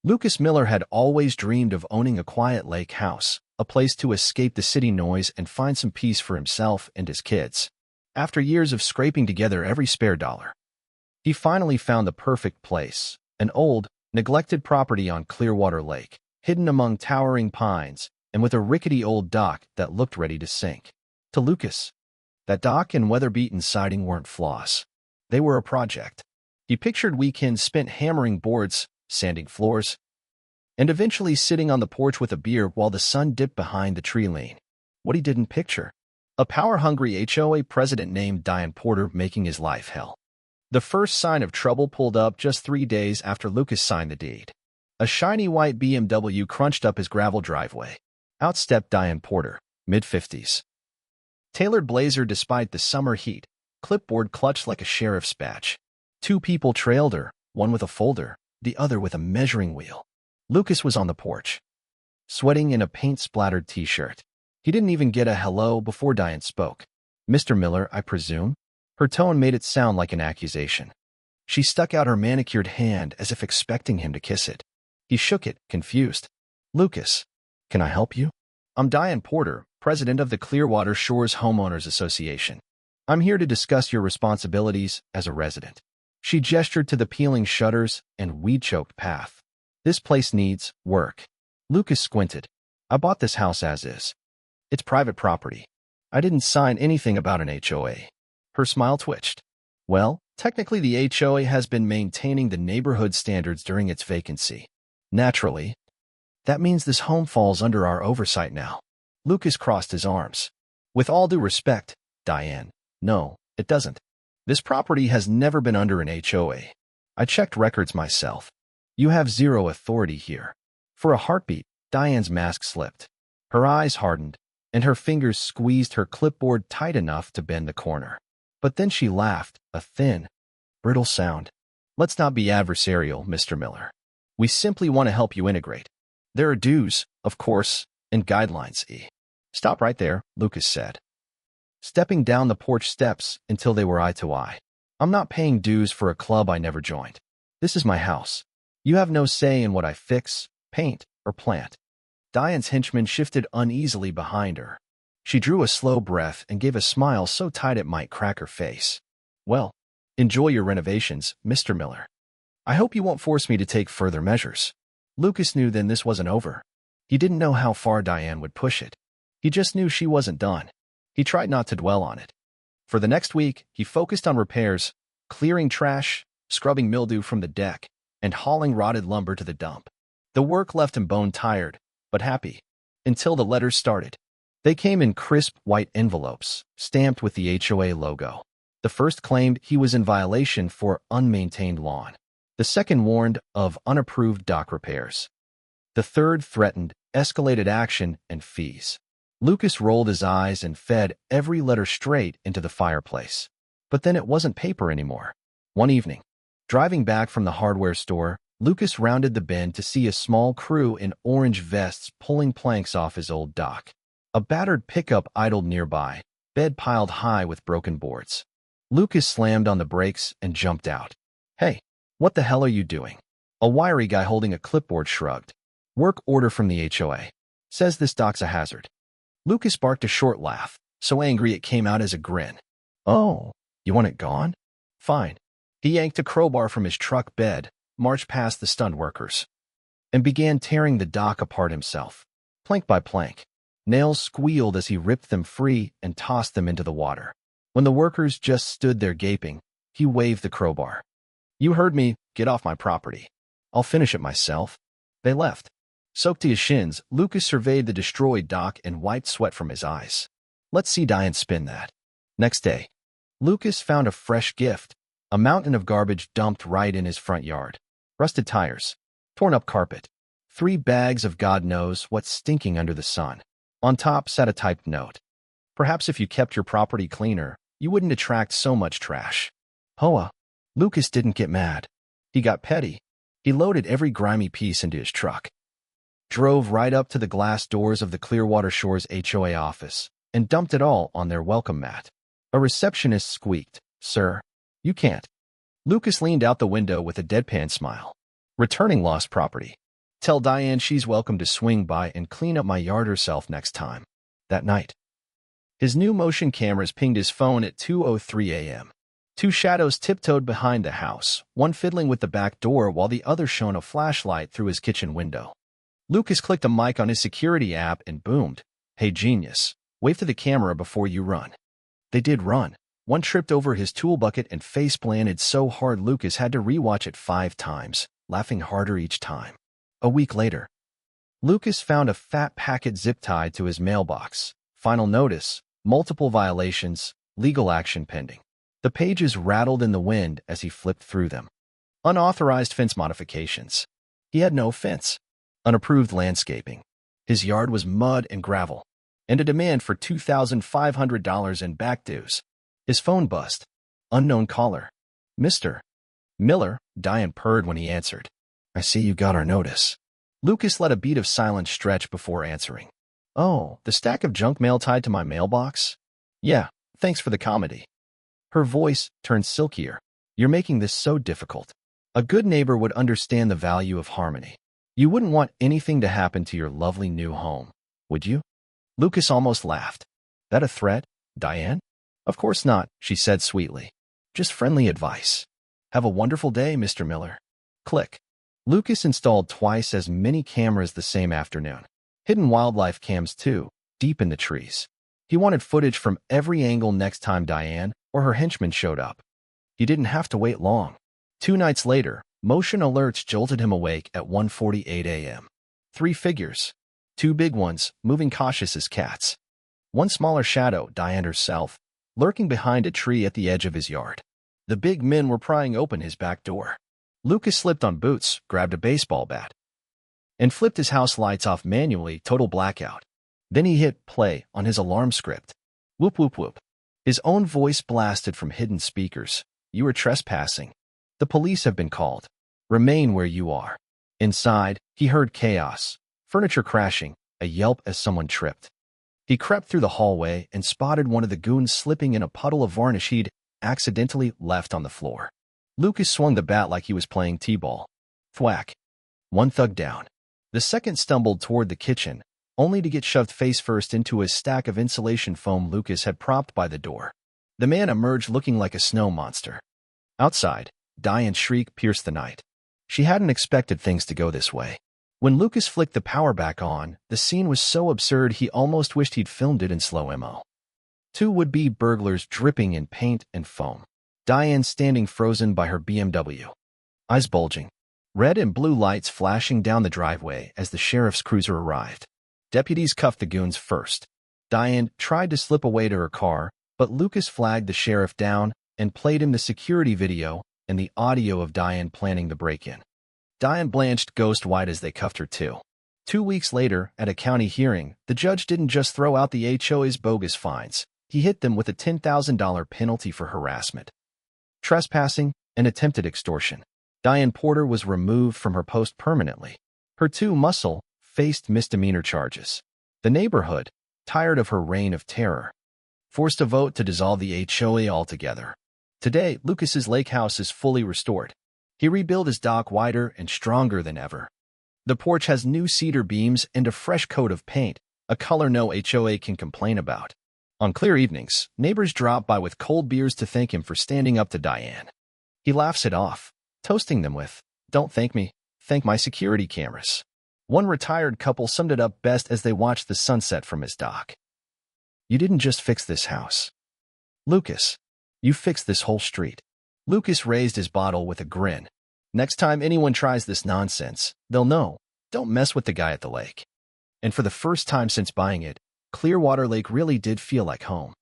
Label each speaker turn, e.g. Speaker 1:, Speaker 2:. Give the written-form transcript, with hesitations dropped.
Speaker 1: Lucas Miller had always dreamed of owning a quiet lake house, a place to escape the city noise and find some peace for himself and his kids. After years of scraping together every spare dollar, he finally found the perfect place, an old, neglected property on Clearwater Lake, hidden among towering pines and with a rickety old dock that looked ready to sink. To Lucas, that dock and weather-beaten siding weren't flaws. They were a project. He pictured weekends spent hammering boards, sanding floors, and eventually sitting on the porch with a beer while the sun dipped behind the tree line. What he didn't picture: a power-hungry HOA president named Diane Porter making his life hell. The first sign of trouble pulled up just 3 days after Lucas signed the deed. A shiny white BMW crunched up his gravel driveway. Out stepped Diane Porter, mid-50s. Tailored blazer despite the summer heat, clipboard clutched like a sheriff's badge. 2 people trailed her, one with a folder, the other with a measuring wheel. Lucas was on the porch, sweating in a paint-splattered t-shirt. He didn't even get a hello before Diane spoke. "Mr. Miller, I presume?" Her tone made it sound like an accusation. She stuck out her manicured hand as if expecting him to kiss it. He shook it, confused. "Lucas, can I help you?" "I'm Diane Porter, president of the Clearwater Shores Homeowners Association. I'm here to discuss your responsibilities as a resident." She gestured to the peeling shutters and weed-choked path. "This place needs work." Lucas squinted. "I bought this house as is. It's private property. I didn't sign anything about an HOA." Her smile twitched. "Well, technically the HOA has been maintaining the neighborhood standards during its vacancy. Naturally, that means this home falls under our oversight now." Lucas crossed his arms. "With all due respect, Diane, no, it doesn't. This property has never been under an HOA. I checked records myself. You have zero authority here." For a heartbeat, Diane's mask slipped. Her eyes hardened, and her fingers squeezed her clipboard tight enough to bend the corner. But then she laughed, a thin, brittle sound. "Let's not be adversarial, Mr. Miller. We simply want to help you integrate. There are dues, of course, and guidelines." "Stop right there," Lucas said, stepping down the porch steps until they were eye to eye. "I'm not paying dues for a club I never joined. This is my house. You have no say in what I fix, paint, or plant." Diane's henchman shifted uneasily behind her. She drew a slow breath and gave a smile so tight it might crack her face. "Well, enjoy your renovations, Mr. Miller. I hope you won't force me to take further measures." Lucas knew then this wasn't over. He didn't know how far Diane would push it. He just knew she wasn't done. He tried not to dwell on it. For the next week, he focused on repairs, clearing trash, scrubbing mildew from the deck, and hauling rotted lumber to the dump. The work left him bone-tired, but happy, until the letters started. They came in crisp white envelopes, stamped with the HOA logo. The first claimed he was in violation for unmaintained lawn. The second warned of unapproved dock repairs. The third threatened escalated action and fees. Lucas rolled his eyes and fed every letter straight into the fireplace. But then it wasn't paper anymore. One evening, driving back from the hardware store, Lucas rounded the bend to see a small crew in orange vests pulling planks off his old dock. A battered pickup idled nearby, bed piled high with broken boards. Lucas slammed on the brakes and jumped out. "Hey, what the hell are you doing?" A wiry guy holding a clipboard shrugged. "Work order from the HOA. Says this dock's a hazard." Lucas barked a short laugh, so angry it came out as a grin. "Oh, you want it gone? Fine." He yanked a crowbar from his truck bed, marched past the stunned workers, and began tearing the dock apart himself, plank by plank. Nails squealed as he ripped them free and tossed them into the water. When the workers just stood there gaping, he waved the crowbar. "You heard me, get off my property. I'll finish it myself." They left. Soaked to his shins, Lucas surveyed the destroyed dock and wiped sweat from his eyes. Let's see Diane spin that. Next day, Lucas found a fresh gift, a mountain of garbage dumped right in his front yard. Rusted tires, torn up carpet, 3 bags of God knows what's stinking under the sun. On top sat a typed note. "Perhaps if you kept your property cleaner, you wouldn't attract so much trash." HOA. Lucas didn't get mad. He got petty. He loaded every grimy piece into his truck, drove right up to the glass doors of the Clearwater Shores HOA office, and dumped it all on their welcome mat. A receptionist squeaked, "Sir, you can't." Lucas leaned out the window with a deadpan smile. "Returning lost property. Tell Diane she's welcome to swing by and clean up my yard herself next time. That night, his new motion cameras pinged his phone at 2:03 a.m. Two shadows tiptoed behind the house, one fiddling with the back door while the other shone a flashlight through his kitchen window. Lucas clicked a mic on his security app and boomed, "Hey genius, wave to the camera before you run." They did run. One tripped over his tool bucket and face-planted so hard Lucas had to rewatch it 5 times, laughing harder each time. A week later, Lucas found a fat packet zip-tied to his mailbox. Final notice, multiple violations, legal action pending. The pages rattled in the wind as he flipped through them. Unauthorized fence modifications. He had no fence. Unapproved landscaping. His yard was mud and gravel. And a demand for $2,500 in back dues. His phone buzzed. Unknown caller. "Mr. Miller," Diane purred when he answered. "I see you got our notice." Lucas let a beat of silence stretch before answering. "Oh, the stack of junk mail tied to my mailbox? Yeah, thanks for the comedy." Her voice turned silkier. "You're making this so difficult. A good neighbor would understand the value of harmony. You wouldn't want anything to happen to your lovely new home, would you?" Lucas almost laughed. "That a threat, Diane?" "Of course not," she said sweetly. "Just friendly advice. Have a wonderful day, Mr. Miller." Click. Lucas installed twice as many cameras the same afternoon. Hidden wildlife cams too, deep in the trees. He wanted footage from every angle next time Diane or her henchman showed up. He didn't have to wait long. 2 nights later, motion alerts jolted him awake at 1:48 a.m. 3 figures. 2 big ones, moving cautious as cats. 1 smaller shadow, Diane herself, lurking behind a tree at the edge of his yard. The big men were prying open his back door. Lucas slipped on boots, grabbed a baseball bat, and flipped his house lights off manually, total blackout. Then he hit play on his alarm script. Whoop, whoop, whoop. His own voice blasted from hidden speakers. "You are trespassing. The police have been called. Remain where you are." Inside, he heard chaos, furniture crashing, a yelp as someone tripped. He crept through the hallway and spotted one of the goons slipping in a puddle of varnish he'd accidentally left on the floor. Lucas swung the bat like he was playing t-ball. Thwack. 1 thug down. The second stumbled toward the kitchen, only to get shoved face-first into a stack of insulation foam Lucas had propped by the door. The man emerged looking like a snow monster. Outside, Diane's shriek pierced the night. She hadn't expected things to go this way. When Lucas flicked the power back on, the scene was so absurd he almost wished he'd filmed it in slow-mo. 2 would-be burglars dripping in paint and foam. Diane standing frozen by her BMW. Eyes bulging. Red and blue lights flashing down the driveway as the sheriff's cruiser arrived. Deputies cuffed the goons first. Diane tried to slip away to her car, but Lucas flagged the sheriff down and played him the security video and the audio of Diane planning the break-in. Diane blanched ghost-white as they cuffed her too. 2 weeks later, at a county hearing, the judge didn't just throw out the HOA's bogus fines. He hit them with a $10,000 penalty for harassment, trespassing, and attempted extortion. Diane Porter was removed from her post permanently. Her 2 muscle faced misdemeanor charges. The neighborhood, tired of her reign of terror, forced a vote to dissolve the HOA altogether. Today, Lucas's lake house is fully restored. He rebuilt his dock wider and stronger than ever. The porch has new cedar beams and a fresh coat of paint, a color no HOA can complain about. On clear evenings, neighbors drop by with cold beers to thank him for standing up to Diane. He laughs it off, toasting them with, "Don't thank me, thank my security cameras." One retired couple summed it up best as they watched the sunset from his dock. "You didn't just fix this house, Lucas. You fixed this whole street." Lucas raised his bottle with a grin. "Next time anyone tries this nonsense, they'll know. Don't mess with the guy at the lake." And for the first time since buying it, Clearwater Lake really did feel like home.